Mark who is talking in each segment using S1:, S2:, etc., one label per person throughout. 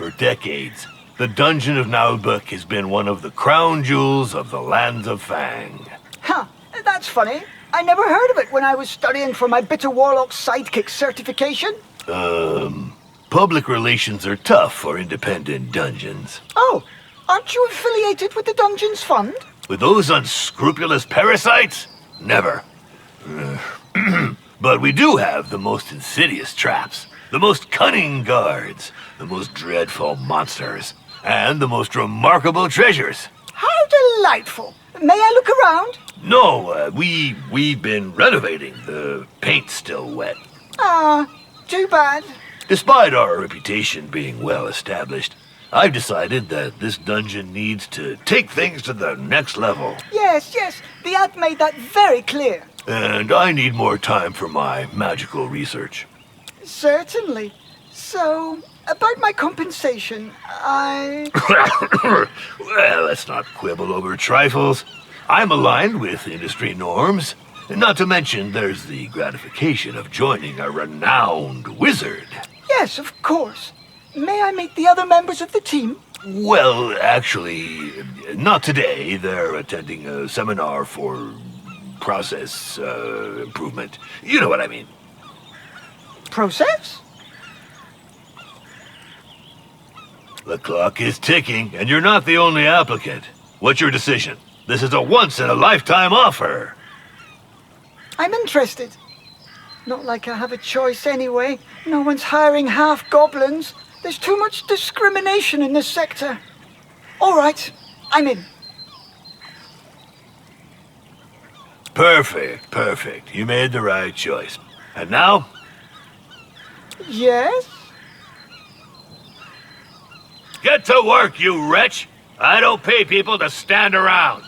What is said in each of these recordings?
S1: For decades, the Dungeon of Naheulbeuk has been one of the crown jewels of the lands of Fang.
S2: Huh, that's funny. I never heard of it when I was studying for my Bitter Warlock Sidekick certification.
S1: Public relations are tough for independent dungeons.
S2: Oh, aren't you affiliated with the Dungeons Fund?
S1: With those unscrupulous parasites? Never. But we do have the most insidious traps, the most cunning guards, the most dreadful monsters, and the most remarkable treasures.
S2: How delightful! May I look around?
S1: No, we've been renovating. The paint's still wet.
S2: Ah, too bad.
S1: Despite our reputation being well established, I've decided that this dungeon needs to take things to the next level.
S2: Yes, the ad made that very clear.
S1: And I need more time for my magical research.
S2: Certainly. So, about my compensation,
S1: Well, let's not quibble over trifles. I'm aligned with industry norms. Not to mention, there's the gratification of joining a renowned wizard.
S2: Yes, of course. May I meet the other members of the team?
S1: Well, actually, not today. They're attending a seminar for process improvement. You know what I mean.
S2: Process?
S1: The clock is ticking, and you're not the only applicant. What's your decision? This is a once-in-a-lifetime offer.
S2: I'm interested. Not like I have a choice anyway. No one's hiring half-goblins. There's too much discrimination in this sector. All right, I'm in.
S1: Perfect. You made the right choice. And now?
S2: Yes?
S1: Get to work, you wretch! I don't pay people to stand around.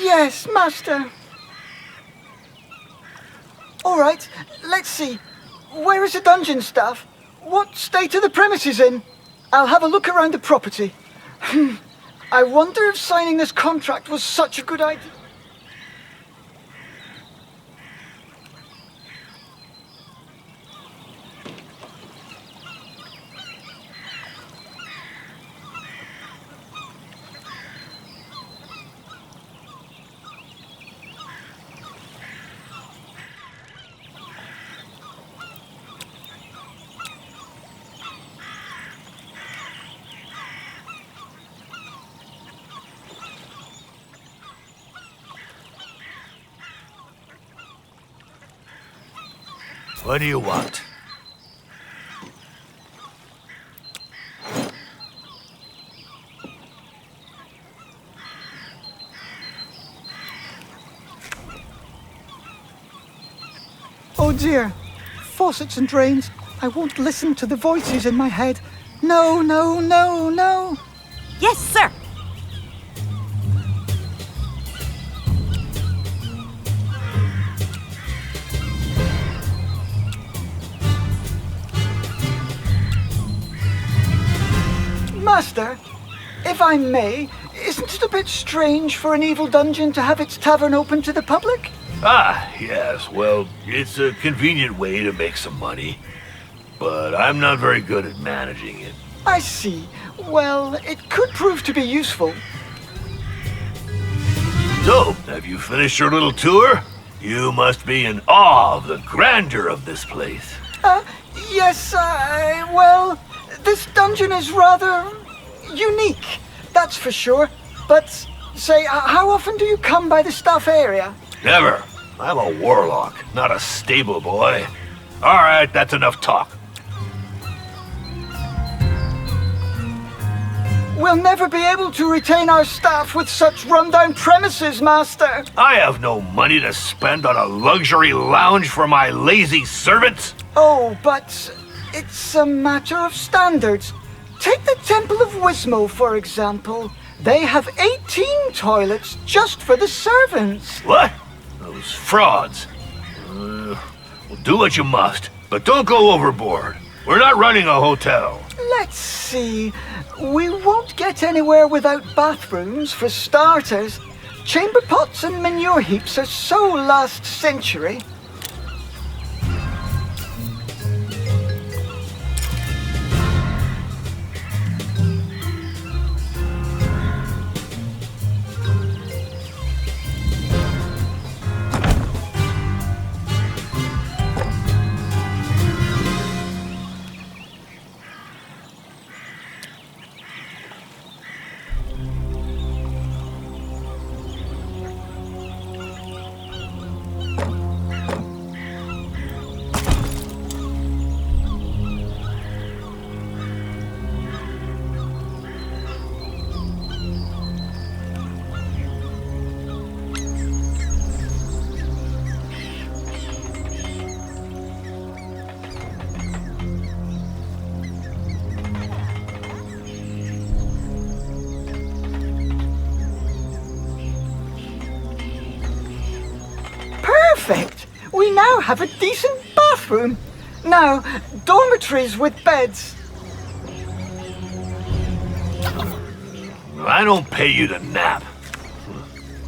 S2: Yes, Master. All right, let's see. Where is the dungeon staff? What state are the premises in? I'll have a look around the property. I wonder if signing this contract was such a good idea.
S1: What do you want?
S2: Oh dear. Faucets and drains. I won't listen to the voices in my head. No.
S3: Yes, sir.
S2: Master, if I may, isn't it a bit strange for an evil dungeon to have its tavern open to the public?
S1: Ah, yes, well, it's a convenient way to make some money. But I'm not very good at managing it.
S2: I see. Well, it could prove to be useful.
S1: So, have you finished your little tour? You must be in awe of the grandeur of this place.
S2: Yes, well, this dungeon is rather unique, that's for sure. But, say, how often do you come by the staff area?
S1: Never. I'm a warlock, not a stable boy. All right, that's enough talk.
S2: We'll never be able to retain our staff with such rundown premises, Master.
S1: I have no money to spend on a luxury lounge for my lazy servants.
S2: Oh, but it's a matter of standards. Take the Temple of Wismo, for example. They have 18 toilets just for the servants.
S1: What? Those frauds. Well, do what you must, but don't go overboard. We're not running a hotel.
S2: Let's see. We won't get anywhere without bathrooms, for starters. Chamber pots and manure heaps are so last century. have a decent bathroom. Now, dormitories with beds.
S1: I don't pay you to nap.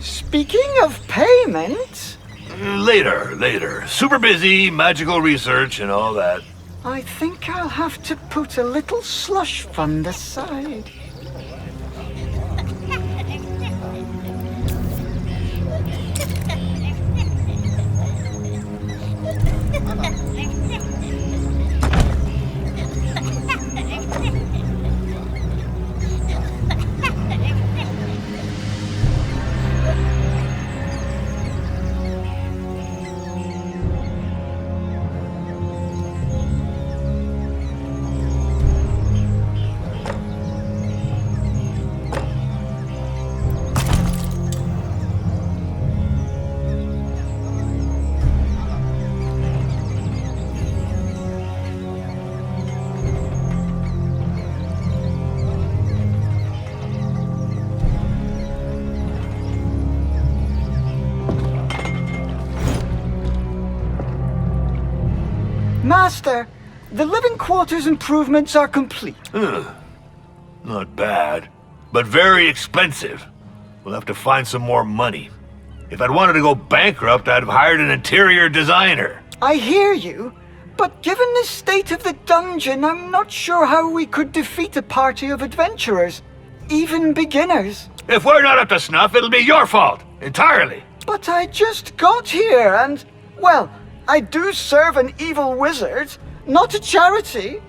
S2: Speaking of payment...
S1: Later. Super busy, magical research and all that.
S2: I think I'll have to put a little slush fund aside. Master, the living quarters improvements are complete.
S1: Not bad, but very expensive. We'll have to find some more money. If I'd wanted to go bankrupt, I'd have hired an interior designer.
S2: I hear you, but given the state of the dungeon, I'm not sure how we could defeat a party of adventurers, even beginners.
S1: If we're not up to snuff, it'll be your fault, entirely.
S2: But I just got here and, well, I do serve an evil wizard, not a charity.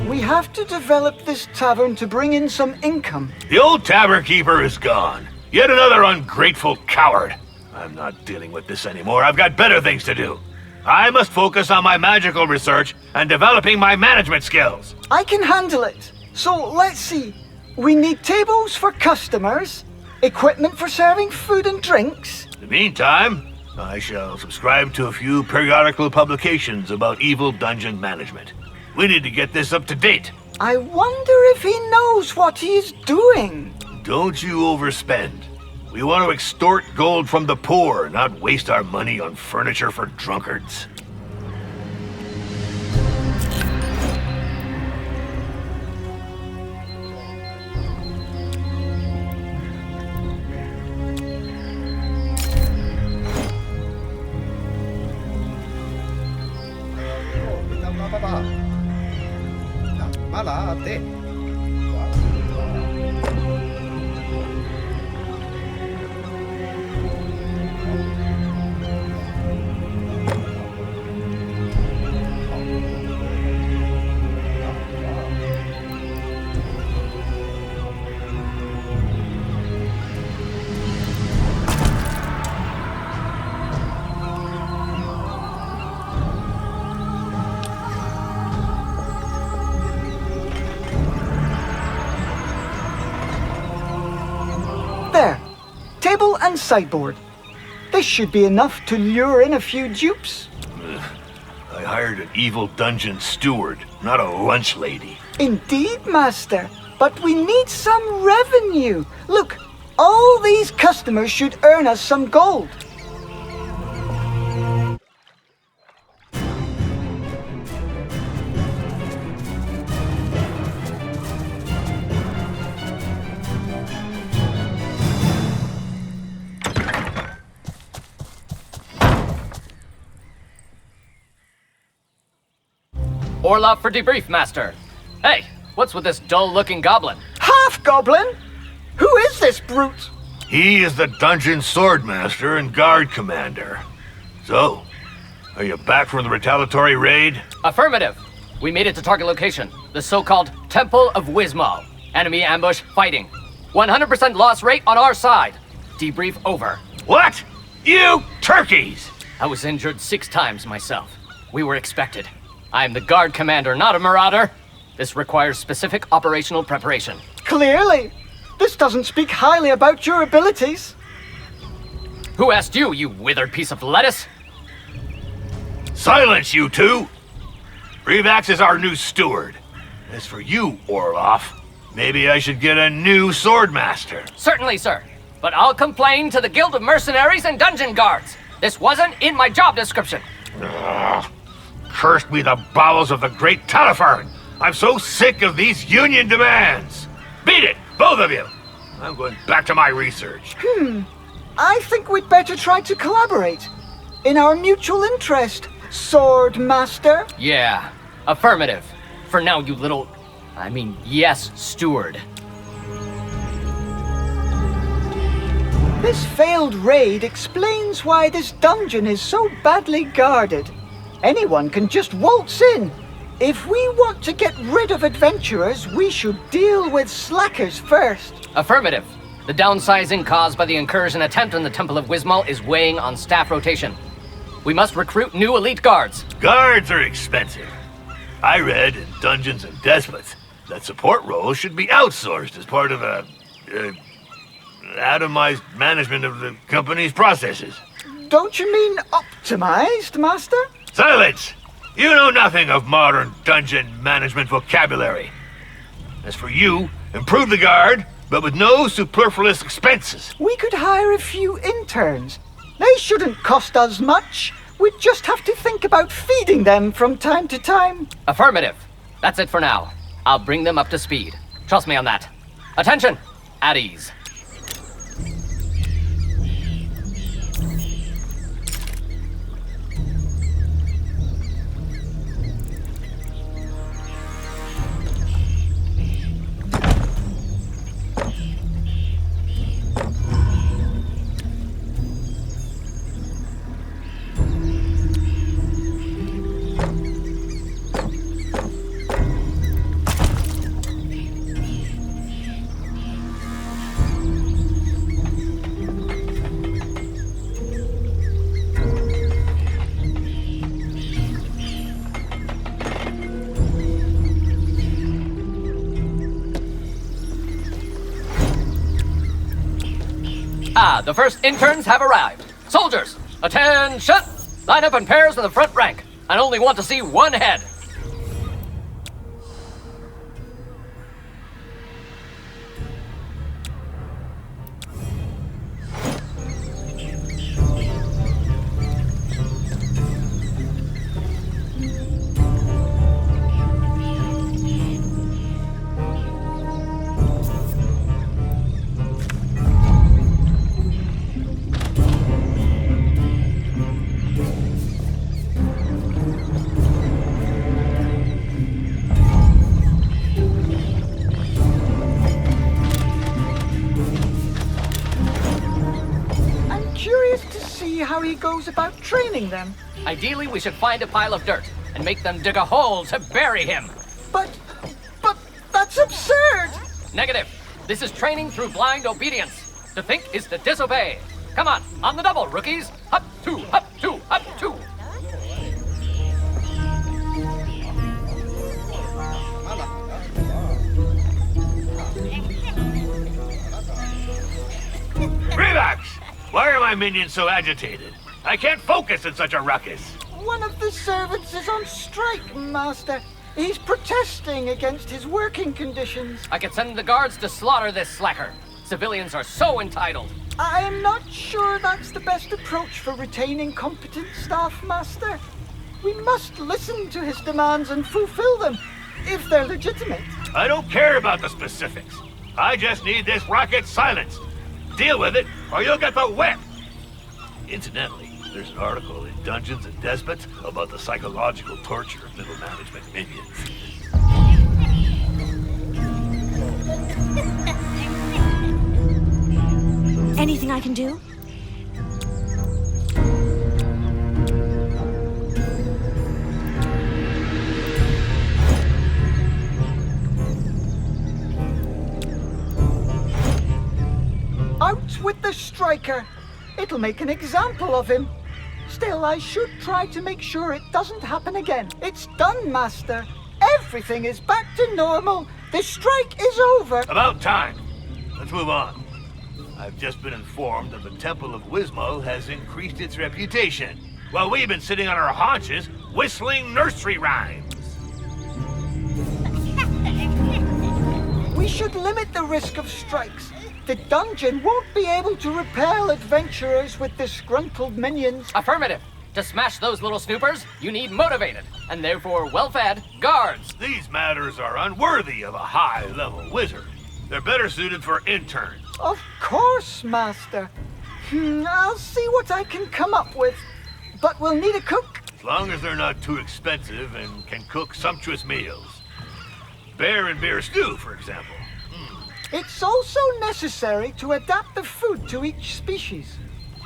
S2: We have to develop this tavern to bring in some income.
S1: The old tavern keeper is gone. Yet another ungrateful coward. I'm not dealing with this anymore. I've got better things to do. I must focus on my magical research and developing my management skills.
S2: I can handle it. So let's see. We need tables for customers, equipment for serving food and drinks.
S1: In the meantime, I shall subscribe to a few periodical publications about evil dungeon management. We need to get this up to date.
S2: I wonder if he knows what he is doing.
S1: Don't you overspend. We want to extort gold from the poor, not waste our money on furniture for drunkards.
S2: There, table and sideboard. This should be enough to lure in a few dupes.
S1: I hired an evil dungeon steward, not a lunch lady.
S2: Indeed, Master, but we need some revenue. Look, all these customers should earn us some gold.
S3: Orlov for debrief, Master. Hey, what's with this dull-looking goblin?
S2: Half-goblin? Who is this brute?
S1: He is the dungeon swordmaster and guard commander. So, are you back from the retaliatory raid?
S3: Affirmative. We made it to target location, the so-called Temple of Wismo. Enemy ambush fighting. 100% loss rate on our side. Debrief over.
S1: What? You turkeys!
S3: I was injured 6 times myself. We were expected. I am the guard commander, not a marauder. This requires specific operational preparation.
S2: Clearly. This doesn't speak highly about your abilities.
S3: Who asked you, you withered piece of lettuce?
S1: Silence, you two! Revax is our new steward. As for you, Orloff, maybe I should get a new swordmaster.
S3: Certainly, sir. but I'll complain to the Guild of Mercenaries and Dungeon Guards. This wasn't in my job description.
S1: Ugh. Cursed be the bowels of the great Talifern! I'm so sick of these union demands! Beat it, both of you! I'm going back to my research.
S2: I think we'd better try to collaborate. In our mutual interest, Sword Master.
S3: Yeah, affirmative. For now, you little... yes, steward.
S2: This failed raid explains why this dungeon is so badly guarded. Anyone can just waltz in. If we want to get rid of adventurers, we should deal with slackers first.
S3: Affirmative. The downsizing caused by the incursion attempt on the Temple of Wismal is weighing on staff rotation. We must recruit new elite guards.
S1: Guards are expensive. I read in Dungeons and Despots that support roles should be outsourced as part of a... atomized management of the company's processes.
S2: Don't you mean optimized, Master?
S1: Silence! You know nothing of modern dungeon management vocabulary. As for you, improve the guard, but with no superfluous expenses.
S2: We could hire a few interns. They shouldn't cost us much. We'd just have to think about feeding them from time to time.
S3: Affirmative. That's it for now. I'll bring them up to speed. Trust me on that. Attention! At ease. The first interns have arrived. Soldiers, attention! Line up in pairs in the front rank. I only want to see one head.
S2: How he goes about training them.
S3: Ideally, we should find a pile of dirt and make them dig a hole to bury him.
S2: But that's absurd!
S3: Negative. This is training through blind obedience. To think is to disobey. Come on the double, rookies. Up, two, up, two, up, two.
S1: Relax! Why are my minions so agitated? I can't focus in such a ruckus.
S2: One of the servants is on strike, Master. He's protesting against his working conditions.
S3: I could send the guards to slaughter this slacker. Civilians are so entitled.
S2: I'm not sure that's the best approach for retaining competent staff, Master. We must listen to his demands and fulfill them, if they're legitimate.
S1: I don't care about the specifics. I just need this rocket silenced. Deal with it, or you'll get the whip! Incidentally, there's an article in Dungeons and Despots about the psychological torture of middle management minions.
S4: Anything I can do?
S2: Out with the striker! It'll make an example of him. Still, I should try to make sure it doesn't happen again. It's done, Master. Everything is back to normal. The strike is over.
S1: About time. Let's move on. I've just been informed that the Temple of Wismal has increased its reputation, while we've been sitting on our haunches whistling nursery rhymes.
S2: We should limit the risk of strikes. The dungeon won't be able to repel adventurers with disgruntled minions.
S3: Affirmative. To smash those little snoopers, you need motivated, and therefore well-fed, guards.
S1: These matters are unworthy of a high-level wizard. They're better suited for interns.
S2: Of course, Master. I'll see what I can come up with. But we'll need a cook.
S1: As long as they're not too expensive and can cook sumptuous meals. Bear and beer stew, for example.
S2: It's also necessary to adapt the food to each species.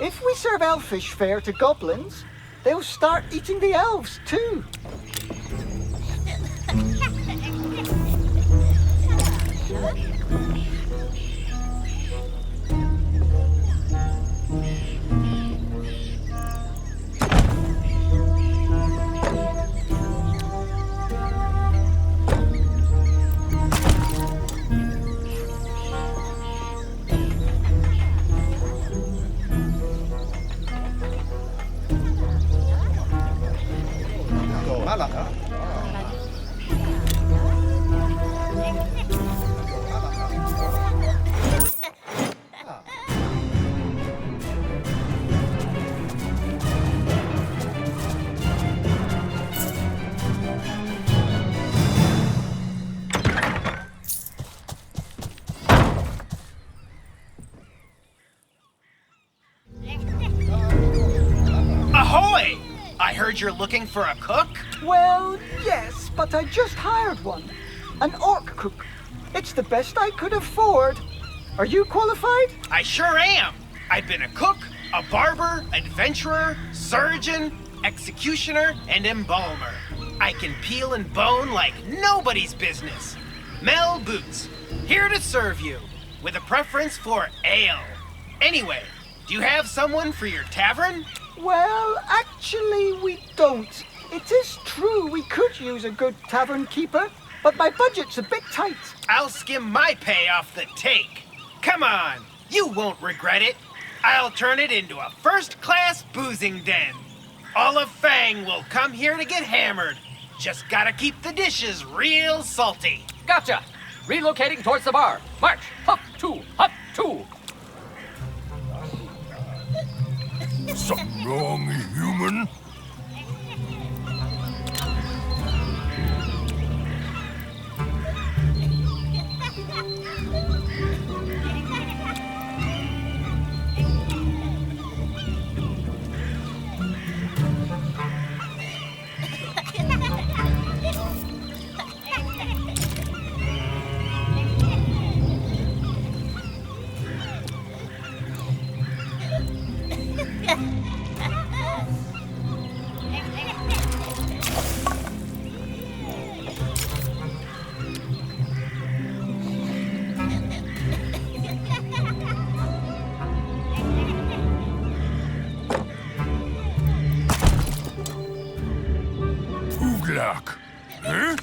S2: If we serve elfish fare to goblins, they'll start eating the elves too.
S5: Ahoy! I heard you're looking for a cook?
S2: Well, yes, but I just hired one. An orc cook. It's the best I could afford. Are you qualified?
S5: I sure am. I've been a cook, a barber, adventurer, surgeon, executioner, and embalmer. I can peel and bone like nobody's business. Mel Boots, here to serve you, with a preference for ale. Anyway, do you have someone for your tavern?
S2: Well, actually, we don't. It is true we could use a good tavern keeper, but my budget's a bit tight.
S5: I'll skim my pay off the take. Come on, you won't regret it. I'll turn it into a first-class boozing den. All of Fang will come here to get hammered. Just gotta keep the dishes real salty.
S3: Gotcha. Relocating towards the bar. March. Hup, two, hup, two.
S6: Something wrong, human? Ooglock. Huh?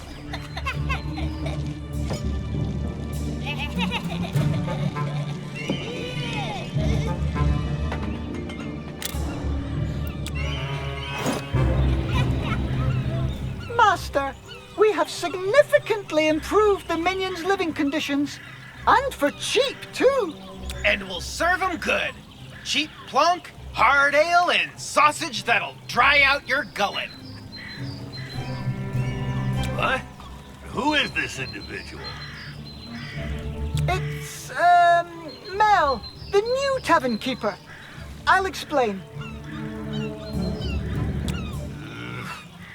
S2: Master, we have significantly improved the minions' living conditions. And for cheap, too.
S5: And we'll serve 'em good. Cheap plunk, hard ale, and sausage that'll dry out your gullet.
S1: What? Who is this individual?
S2: It's, Mel, the new tavern keeper. I'll explain.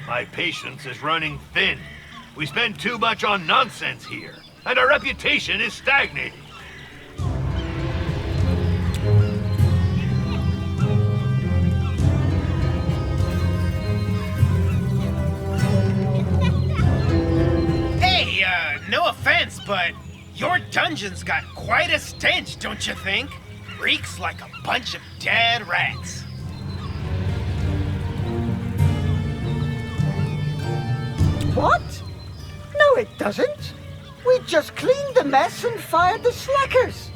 S1: My patience is running thin. We spend too much on nonsense here, and our reputation is stagnating.
S5: Hey, no offense, but your dungeon's got quite a stench, don't you think? Reeks like a bunch of dead rats.
S2: What? No, it doesn't. We just cleaned the mess and fired the slackers.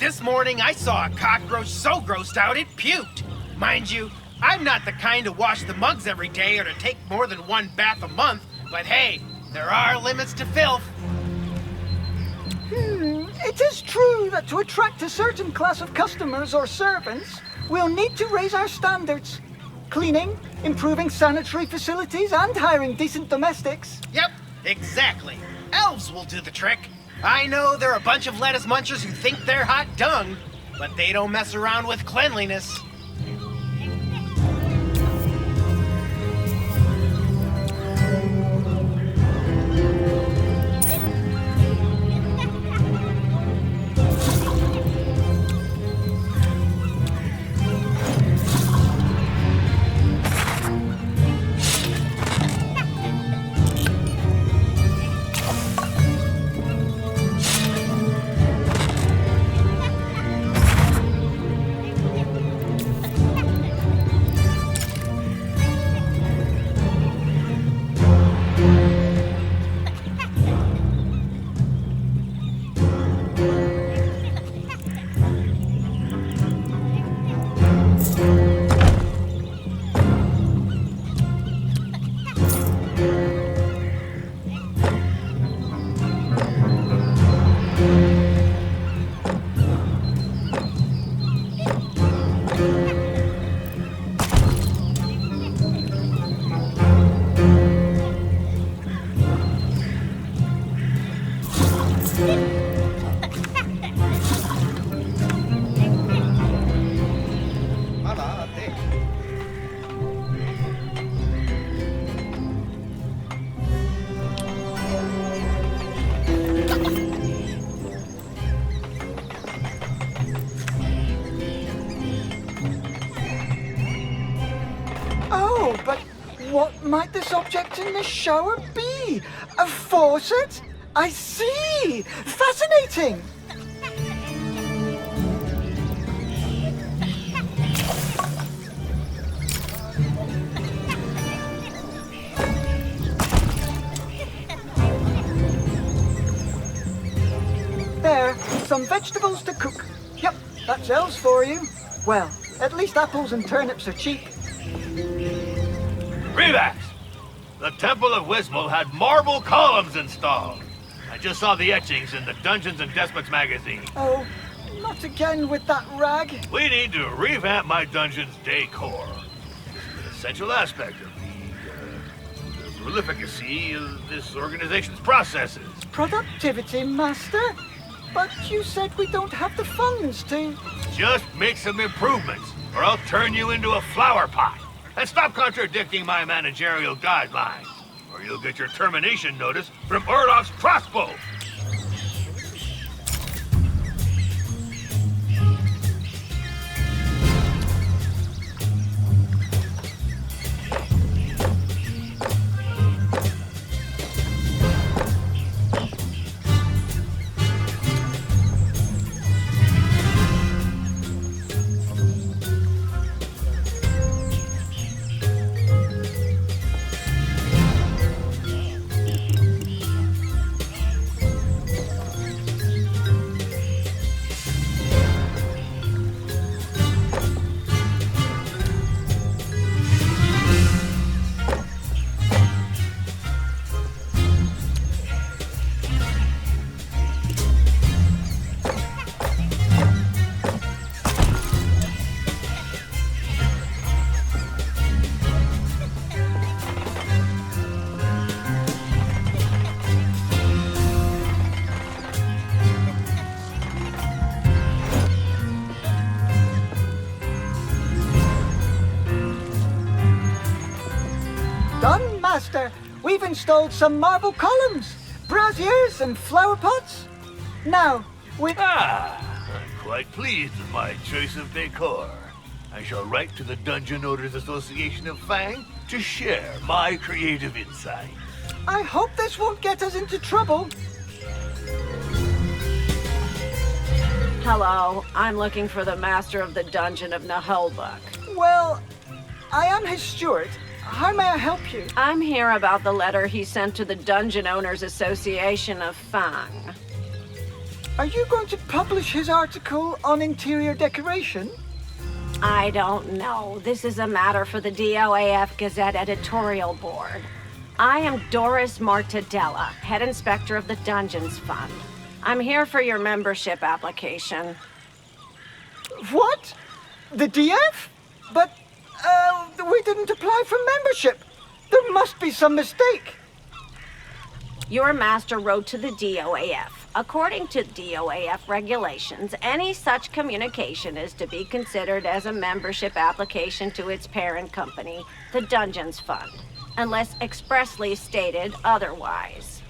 S5: This morning I saw a cockroach so grossed out it puked. Mind you, I'm not the kind to wash the mugs every day or to take more than one bath a month, but hey, there are limits to filth.
S2: It is true that to attract a certain class of customers or servants, we'll need to raise our standards. Cleaning, improving sanitary facilities, and hiring decent domestics.
S5: Yep, exactly. Elves will do the trick. I know they're a bunch of lettuce munchers who think they're hot dung, but they don't mess around with cleanliness.
S2: Oh, but what might this object in the shower be? A faucet? I see! Fascinating! There, some vegetables to cook. Yep, that's elves for you. Well, at least apples and turnips are cheap.
S1: Relax! The Temple of Wismal had marble columns installed. I just saw the etchings in the Dungeons and Despots magazine.
S2: Oh, not again with that rag.
S1: We need to revamp my dungeon's decor. It's an essential aspect of the prolificacy of this organization's processes.
S2: Productivity, Master? But you said we don't have the funds to...
S1: Just make some improvements, or I'll turn you into a flower pot. And stop contradicting my managerial guidelines, or you'll get your termination notice from Orloff's crossbow.
S2: Done, Master. We've installed some marble columns, braziers, and flower pots. Now, with...
S1: I'm quite pleased with my choice of decor. I shall write to the Dungeon Owners Association of Fang to share my creative insight.
S2: I hope this won't get us into trouble.
S7: Hello, I'm looking for the master of the Dungeon of Naheulbeuk.
S2: Well, I am his steward. How may I help you?
S7: I'm here about the letter he sent to the Dungeon Owners Association of Fang.
S2: Are you going to publish his article on interior decoration?
S7: I don't know. This is a matter for the DOAF Gazette editorial board. I am Doris Martadella, head inspector of the Dungeons Fund. I'm here for your membership application.
S2: What? The DF? But, we didn't apply for membership. There must be some mistake.
S7: Your master wrote to the DOAF. According to DOAF regulations, any such communication is to be considered as a membership application to its parent company, the Dungeons Fund, unless expressly stated otherwise.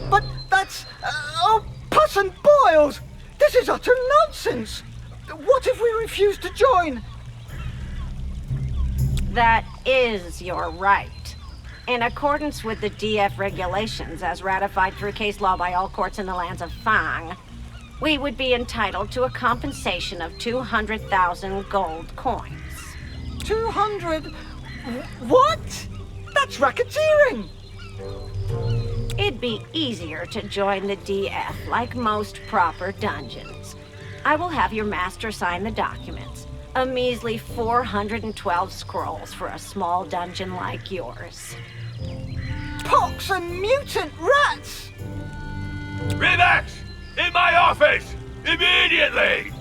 S2: But that's... oh, pus and boils! This is utter nonsense! What if we refuse to join?
S7: That is your right. In accordance with the DF regulations as ratified through case law by all courts in the lands of Fang, we would be entitled to a compensation of 200,000 gold coins.
S2: 200... What? That's racketeering!
S7: It'd be easier to join the DF like most proper dungeons. I will have your master sign the documents. A measly 412 scrolls for a small dungeon like yours.
S2: Pox and mutant rats!
S1: Remax! In my office! Immediately!